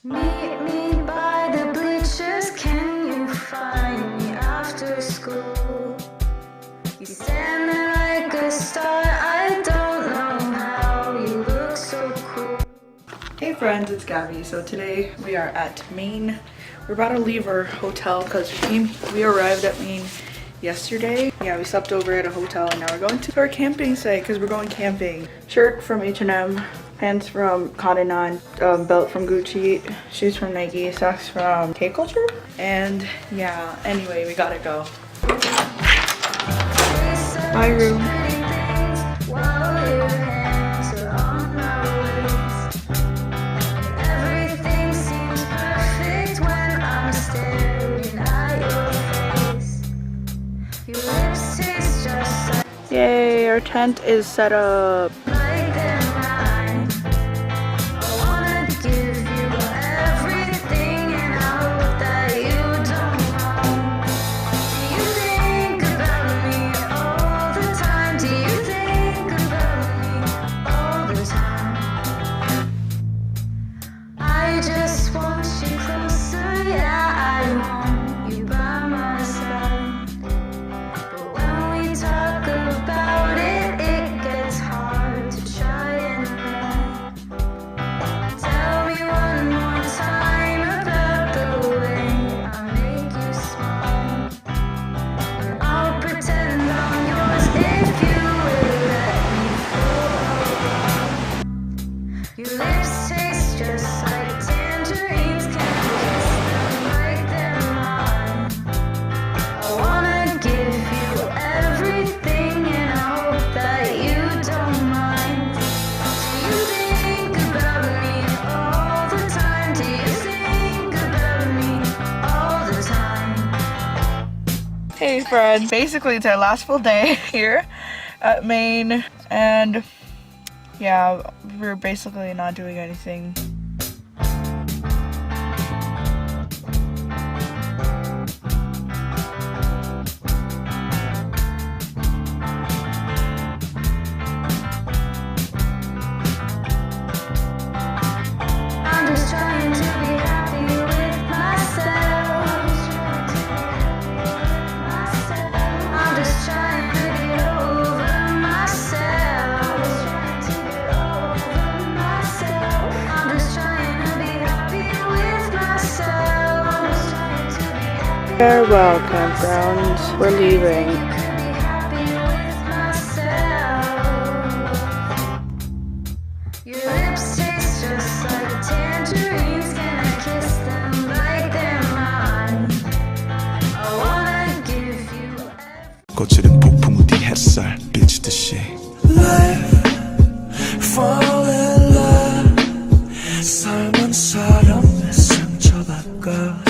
Meet me by the bleachers, can you find me after school? You stand there like a star, I don't know how you look so cool. Hey friends, it's Gabby. So today we are at Maine. We're about to leave our hotel because we arrived at Maine yesterday. Yeah, we slept over at a hotel and now we're going to our camping site because we're going camping. Shirt from H&M, pants from Cotton On, belt from Gucci, shoes from Nike, socks from K-Culture. And yeah, anyway, we gotta go. My room. Yay, our tent is set up. Hey friends, basically it's our last full day here at Maine, and yeah, we're basically not doing anything. I'm just trying to be happy with myself. I'm just trying to get over myself. I'm just trying to be happy with myself. Farewell, campgrounds. We're leaving. Your lips taste just like tangerines. Can I kiss them like they're mine? I wanna give you 거칠은 폭풍 뒤 햇살 비치듯이 Life, fall in love 삶은 사람의 상처받고